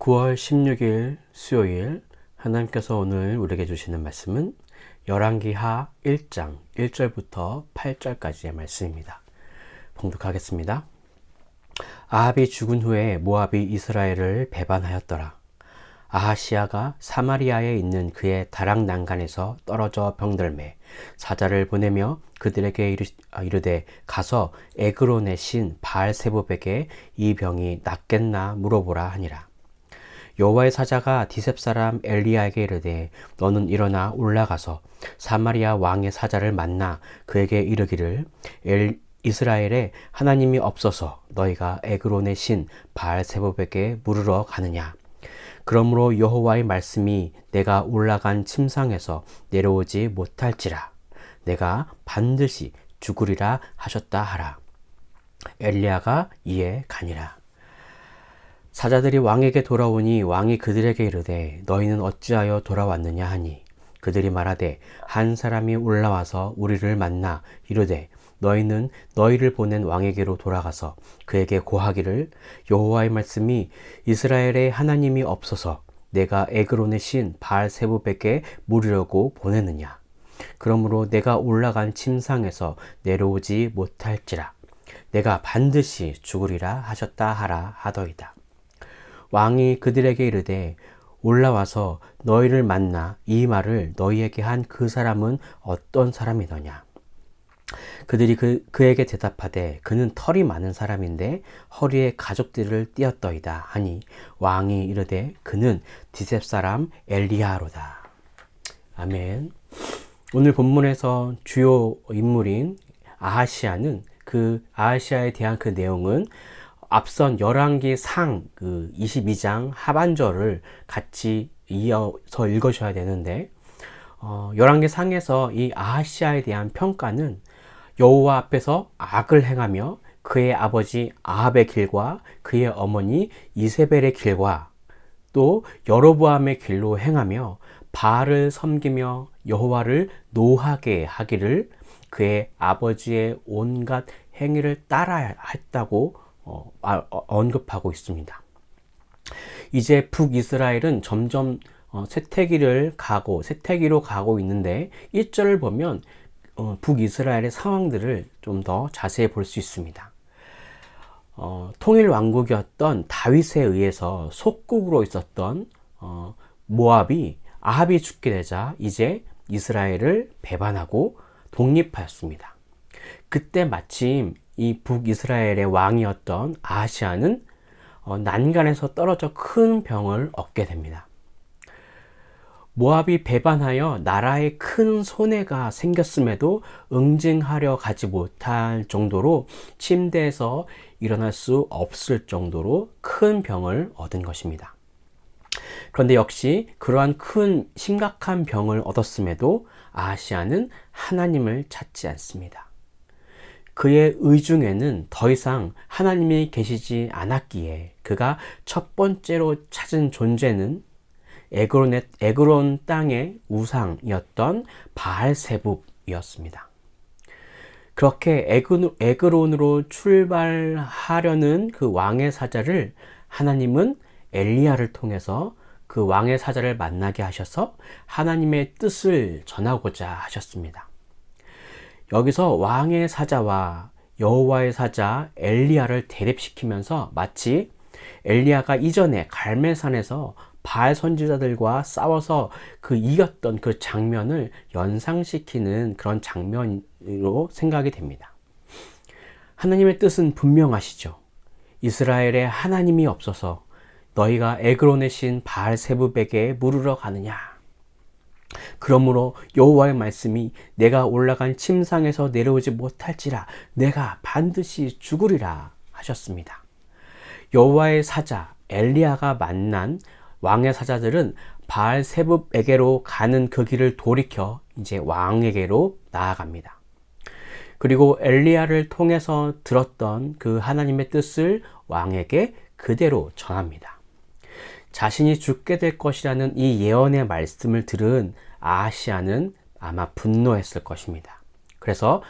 9월 16일 수요일 하나님께서 오늘 우리에게 주시는 말씀은 열왕기하 1장 1절부터 8절까지의 말씀입니다. 봉독하겠습니다. 아합이 죽은 후에 모압이 이스라엘을 배반하였더라. 아하시야가 사마리아에 있는 그의 다락 난간에서 떨어져 병들매 사자를 보내며 그들에게 이르되 가서 에그론의 신 바알세붑에게 이 병이 낫겠나 물어보라 하니라. 여호와의 사자가 디셉 사람 엘리야에게 이르되 너는 일어나 올라가서 사마리아 왕의 사자를 만나 그에게 이르기를 이스라엘에 하나님이 없어서 너희가 에그론의 신 바알세붑에게 물으러 가느냐. 그러므로 여호와의 말씀이 내가 올라간 침상에서 내려오지 못할지라 내가 반드시 죽으리라 하셨다 하라. 엘리야가 이에 가니라. 사자들이 왕에게 돌아오니 왕이 그들에게 이르되 너희는 어찌하여 돌아왔느냐 하니 그들이 말하되 한 사람이 올라와서 우리를 만나 이르되 너희는 너희를 보낸 왕에게로 돌아가서 그에게 고하기를 여호와의 말씀이 이스라엘에 하나님이 없어서 내가 에그론의 신 바알세붑에게 물으려고 보내느냐. 그러므로 내가 올라간 침상에서 내려오지 못할지라 내가 반드시 죽으리라 하셨다 하라 하더이다. 왕이 그들에게 이르되 올라와서 너희를 만나 이 말을 너희에게 한 그 사람은 어떤 사람이더냐. 그들이 그에게 대답하되 그는 털이 많은 사람인데 허리에 가죽들을 띄었더이다 하니 왕이 이르되 그는 디셉 사람 엘리야로다. 아멘. 오늘 본문에서 주요 인물인 아하시야는 그 아하시야에 대한 그 내용은 앞선 열왕기 상 22장 하반절을 같이 이어서 읽으셔야 되는데 열왕기 상에서 이 아하시야에 대한 평가는 여호와 앞에서 악을 행하며 그의 아버지 아합의 길과 그의 어머니 이세벨의 길과 또 여로보암의 길로 행하며 바알을 섬기며 여호와를 노하게 하기를 그의 아버지의 온갖 행위를 따라 했다고 언급하고 있습니다. 이제 북이스라엘은 점점 쇠퇴기로 가고 있는데 1절을 보면 북이스라엘의 상황들을 좀 더 자세히 볼 수 있습니다. 통일 왕국이었던 다윗에 의해서 속국으로 있었던 모압이 아합이 죽게 되자 이제 이스라엘을 배반하고 독립하였습니다. 그때 마침 이 북이스라엘의 왕이었던 아하시야는 난간에서 떨어져 큰 병을 얻게 됩니다. 모압이 배반하여 나라에 큰 손해가 생겼음에도 응징하려 가지 못할 정도로 침대에서 일어날 수 없을 정도로 큰 병을 얻은 것입니다. 그런데 역시 그러한 큰 심각한 병을 얻었음에도 아하시야는 하나님을 찾지 않습니다. 그의 의중에는 더 이상 하나님이 계시지 않았기에 그가 첫 번째로 찾은 존재는 에그론 땅의 우상이었던 바알세붑이었습니다. 그렇게 에그론으로 출발하려는 그 왕의 사자를 하나님은 엘리야를 통해서 그 왕의 사자를 만나게 하셔서 하나님의 뜻을 전하고자 하셨습니다. 여기서 왕의 사자와 여호와의 사자 엘리야를 대립시키면서 마치 엘리야가 이전에 갈멜산에서 바알 선지자들과 싸워서 이겼던 그 장면을 연상시키는 그런 장면으로 생각이 됩니다. 하나님의 뜻은 분명하시죠. 이스라엘에 하나님이 없어서 너희가 에그론의 신 바알세붑에게 물으러 가느냐. 그러므로 여호와의 말씀이 내가 올라간 침상에서 내려오지 못할지라 내가 반드시 죽으리라 하셨습니다. 여호와의 사자 엘리야가 만난 왕의 사자들은 바알세붑에게로 가는 그 길을 돌이켜 이제 왕에게로 나아갑니다. 그리고 엘리야를 통해서 들었던 그 하나님의 뜻을 왕에게 그대로 전합니다. 자신이 죽게 될 것이라는 이 예언의 말씀을 들은 아하시야는 아마 분노했을 것입니다. 그래서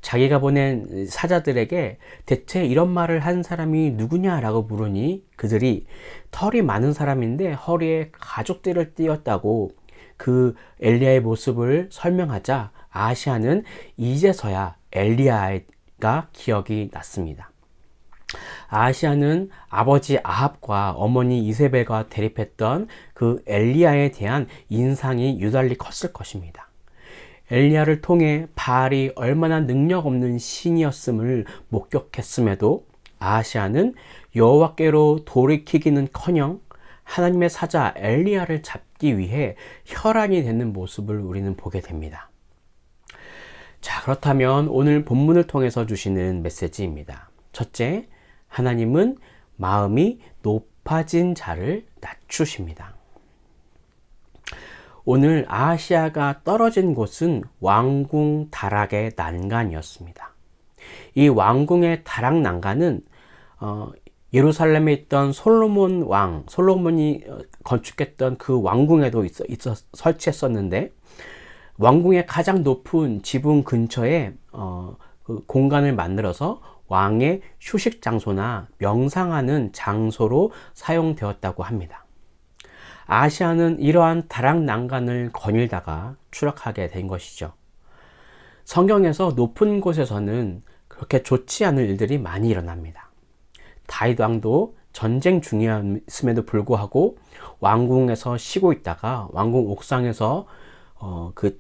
자기가 보낸 사자들에게 대체 이런 말을 한 사람이 누구냐라고 물으니 그들이 털이 많은 사람인데 허리에 가죽띠를 띄었다고 그 엘리야의 모습을 설명하자 아하시아는 이제서야 엘리야가 기억이 났습니다. 아하시아는 아버지 아합과 어머니 이세벨과 대립했던 그 엘리야에 대한 인상이 유달리 컸을 것입니다. 엘리야를 통해 바알이 얼마나 능력 없는 신이었음을 목격했음에도 아하시아는 여호와께로 돌이키기는커녕 하나님의 사자 엘리야를 잡기 위해 혈안이 되는 모습을 우리는 보게 됩니다. 자, 그렇다면 오늘 본문을 통해서 주시는 메시지입니다. 첫째, 하나님은 마음이 높아진 자를 낮추십니다. 오늘 아하시아가 떨어진 곳은 왕궁 다락의 난간이었습니다. 이 왕궁의 다락 난간은 예루살렘에 있던 솔로몬이 건축했던 그 왕궁에도 설치했었는데, 왕궁의 가장 높은 지붕 근처에 그 공간을 만들어서 왕의 휴식 장소나 명상하는 장소로 사용되었다고 합니다. 아하시아는 이러한 다락 난간을 거닐다가 추락하게 된 것이죠. 성경에서 높은 곳에서는 그렇게 좋지 않은 일들이 많이 일어납니다. 다윗 왕도 전쟁 중이었음에도 불구하고 왕궁에서 쉬고 있다가 왕궁 옥상에서 그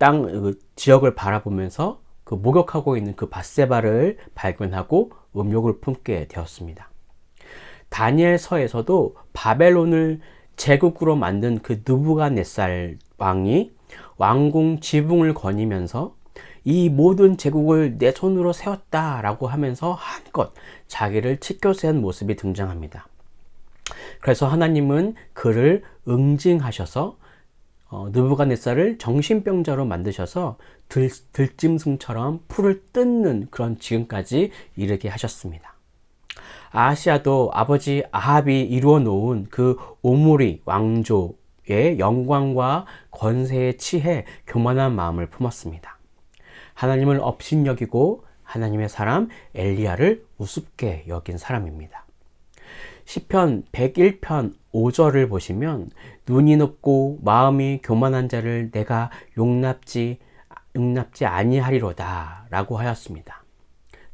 지역을 바라보면서 그 목욕하고 있는 그 밧세바를 발견하고 음욕을 품게 되었습니다. 다니엘서에서도 바벨론을 제국으로 만든 그 느부갓네살 왕이 왕궁 지붕을 거니면서 이 모든 제국을 내 손으로 세웠다라고 하면서 한껏 자기를 치켜세운 모습이 등장합니다. 그래서 하나님은 그를 응징하셔서 느부갓네살을 정신병자로 만드셔서 들짐승처럼 풀을 뜯는 그런 지금까지 이르게 하셨습니다. 아하시아도 아버지 아합이 이루어 놓은 그 오므리 왕조의 영광과 권세에 취해 교만한 마음을 품었습니다. 하나님을 업신여기고 하나님의 사람 엘리야를 우습게 여긴 사람입니다. 시편 101편 5절을 보시면 눈이 높고 마음이 교만한 자를 내가 용납지 아니하리로다 라고 하였습니다.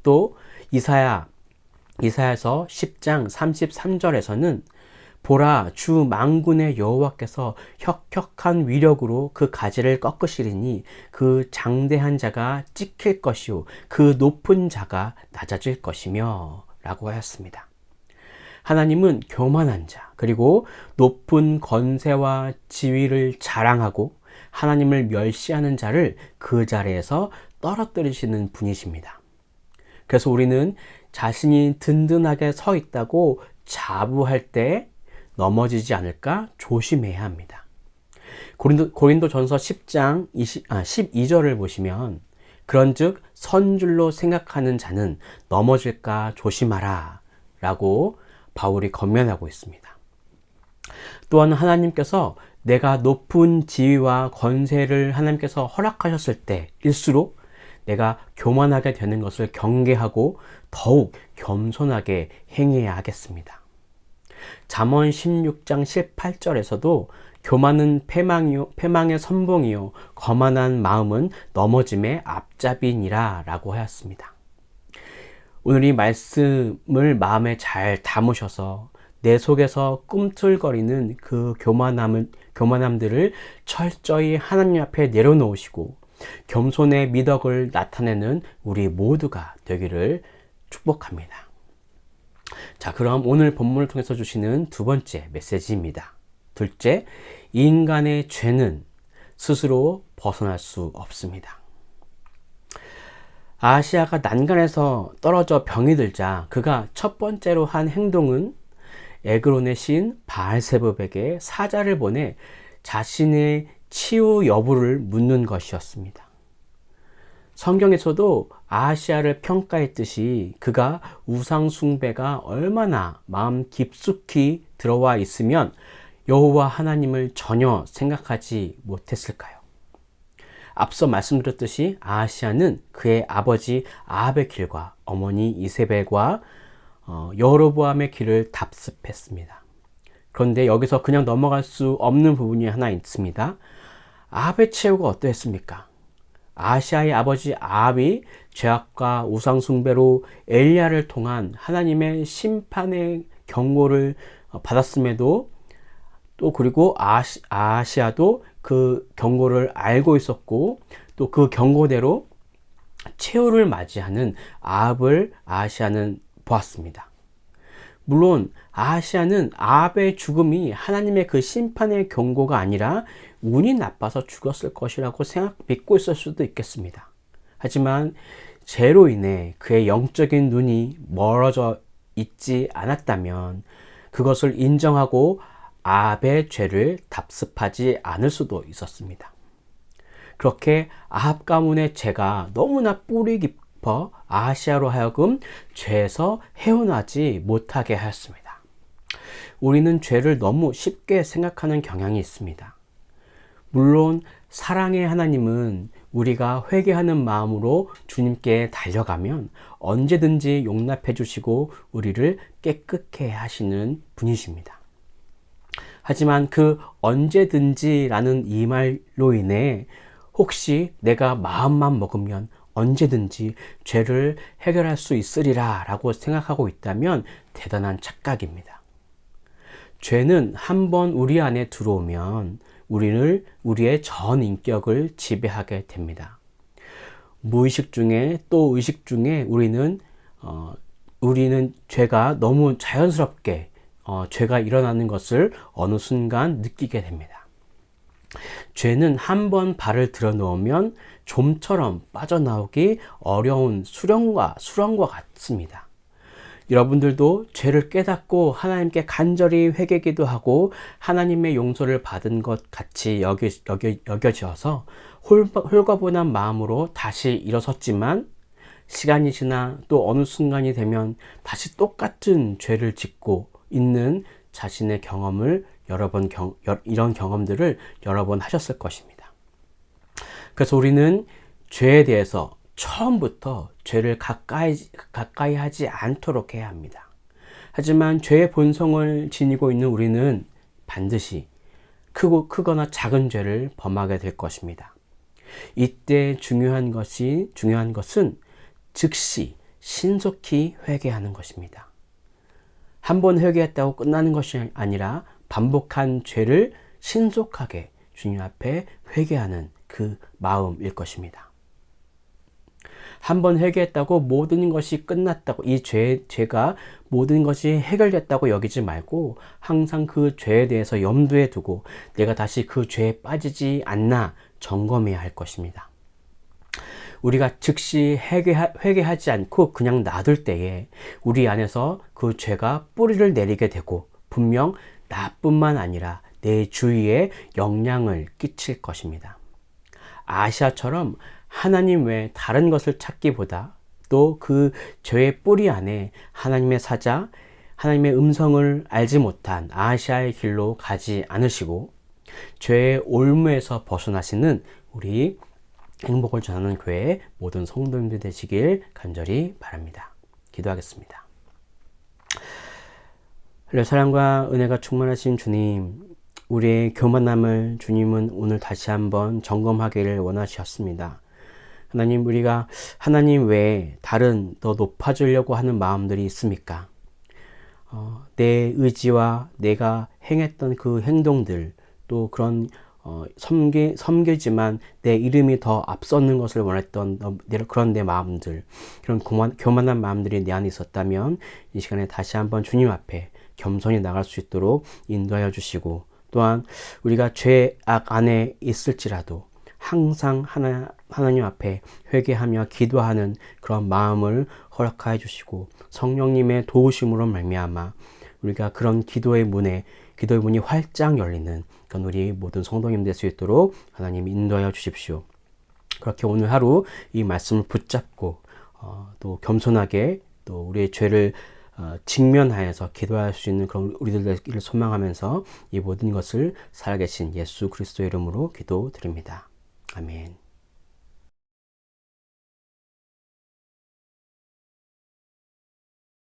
또 이사야서 10장 33절에서는 보라 주 만군의 여호와께서 혁혁한 위력으로 그 가지를 꺾으시리니 그 장대한 자가 찍힐 것이요 그 높은 자가 낮아질 것이며 라고 하였습니다. 하나님은 교만한 자 그리고 높은 권세와 지위를 자랑하고 하나님을 멸시하는 자를 그 자리에서 떨어뜨리시는 분이십니다. 그래서 우리는 자신이 든든하게 서 있다고 자부할 때 넘어지지 않을까 조심해야 합니다. 고린도전서 10장 12절을 보시면 그런즉 선줄로 생각하는 자는 넘어질까 조심하라 라고 바울이 권면하고 있습니다. 또한 하나님께서 내가 높은 지위와 권세를 하나님께서 허락하셨을 때일수록 내가 교만하게 되는 것을 경계하고 더욱 겸손하게 행해야 하겠습니다. 잠언 16장 18절에서도 교만은 패망의 선봉이요 거만한 마음은 넘어짐의 앞잡이니라 라고 하였습니다. 오늘 이 말씀을 마음에 잘 담으셔서 내 속에서 꿈틀거리는 그 교만함들을 철저히 하나님 앞에 내려놓으시고 겸손의 미덕을 나타내는 우리 모두가 되기를 축복합니다. 자, 그럼 오늘 본문을 통해서 주시는 두 번째 메시지입니다. 둘째, 인간의 죄는 스스로 벗어날 수 없습니다. 아하시아가 난간에서 떨어져 병이 들자 그가 첫 번째로 한 행동은 에그론의 시인 바알세붑에게 사자를 보내 자신의 치유 여부를 묻는 것이었습니다. 성경에서도 아하시아를 평가했듯이 그가 우상 숭배가 얼마나 마음 깊숙이 들어와 있으면 여호와 하나님을 전혀 생각하지 못했을까요? 앞서 말씀드렸듯이 아하시아는 그의 아버지 아합의 길과 어머니 이세벨과 여로보암의 길을 답습했습니다. 그런데 여기서 그냥 넘어갈 수 없는 부분이 하나 있습니다. 아합의 최후가 어떠했습니까? 아하시아의 아버지 아합이 죄악과 우상숭배로 엘리야를 통한 하나님의 심판의 경고를 받았음에도 또 그리고 아하시아도 그 경고를 알고 있었고 또 그 경고대로 최후를 맞이하는 아하시아는 보았습니다. 물론 아하시아는 아합의 죽음이 하나님의 그 심판의 경고가 아니라 운이 나빠서 죽었을 것이라고 믿고 있을 수도 있겠습니다. 하지만 죄로 인해 그의 영적인 눈이 멀어져 있지 않았다면 그것을 인정하고 아합의 죄를 답습하지 않을 수도 있었습니다. 그렇게 아합 가문의 죄가 너무나 뿌리 깊어 아하시아로 하여금 죄에서 헤어나지 못하게 하였습니다. 우리는 죄를 너무 쉽게 생각하는 경향이 있습니다. 물론 사랑의 하나님은 우리가 회개하는 마음으로 주님께 달려가면 언제든지 용납해 주시고 우리를 깨끗게 하시는 분이십니다. 하지만 그 언제든지라는 이 말로 인해 혹시 내가 마음만 먹으면 언제든지 죄를 해결할 수 있으리라 라고 생각하고 있다면 대단한 착각입니다. 죄는 한번 우리 안에 들어오면 우리의 전 인격을 지배하게 됩니다. 무의식 중에 또 의식 중에 우리는 죄가 너무 자연스럽게 죄가 일어나는 것을 어느 순간 느끼게 됩니다. 죄는 한번 발을 들어놓으면 좀처럼 빠져나오기 어려운 수렁과 같습니다. 여러분들도 죄를 깨닫고 하나님께 간절히 회개기도 하나님의 용서를 받은 것 같이 여겨져서 홀가분한 마음으로 다시 일어섰지만 시간이 지나 또 어느 순간이 되면 다시 똑같은 죄를 짓고 있는 자신의 경험을 이런 경험들을 여러 번 하셨을 것입니다. 그래서 우리는 죄에 대해서 처음부터 죄를 가까이 하지 않도록 해야 합니다. 하지만 죄의 본성을 지니고 있는 우리는 반드시 크거나 작은 죄를 범하게 될 것입니다. 이때 중요한 것은 즉시 신속히 회개하는 것입니다. 한번 회개했다고 끝나는 것이 아니라 반복한 죄를 신속하게 주님 앞에 회개하는 그 마음일 것입니다. 한번 회개했다고 모든 것이 끝났다고 이 죄가 모든 것이 해결됐다고 여기지 말고 항상 그 죄에 대해서 염두에 두고 내가 다시 그 죄에 빠지지 않나 점검해야 할 것입니다. 우리가 즉시 회개하지 않고 그냥 놔둘 때에 우리 안에서 그 죄가 뿌리를 내리게 되고 분명 나뿐만 아니라 내 주위에 영향을 끼칠 것입니다. 아시아처럼 하나님 외에 다른 것을 찾기보다 또 그 죄의 뿌리 안에 하나님의 사자, 하나님의 음성을 알지 못한 아시아의 길로 가지 않으시고 죄의 올무에서 벗어나시는 우리 행복을 전하는 교회의 모든 성도님들 되시길 간절히 바랍니다. 기도하겠습니다. 사랑과 은혜가 충만하신 주님, 우리의 교만함을 주님은 오늘 다시 한번 점검하기를 원하셨습니다. 하나님, 우리가 하나님 외에 다른 더 높아지려고 하는 마음들이 있습니까? 내 의지와 내가 행했던 그 행동들, 또 그런 섬기지만 내 이름이 더 앞서는 것을 원했던 그런 내 마음들, 그런 교만한 마음들이 내 안에 있었다면 이 시간에 다시 한번 주님 앞에 겸손히 나갈 수 있도록 인도하여 주시고, 또한 우리가 죄악 안에 있을지라도 항상 하나님 앞에 회개하며 기도하는 그런 마음을 허락하여 주시고, 성령님의 도우심으로 말미암아 우리가 그런 기도의 문이 활짝 열리는 그런 우리 모든 성도님 될 수 있도록 하나님 인도하여 주십시오. 그렇게 오늘 하루 이 말씀을 붙잡고 또 겸손하게 또 우리의 죄를 직면하여서 기도할 수 있는 그런 우리들 되기를 소망하면서 이 모든 것을 살아계신 예수 그리스도의 이름으로 기도드립니다. 아멘.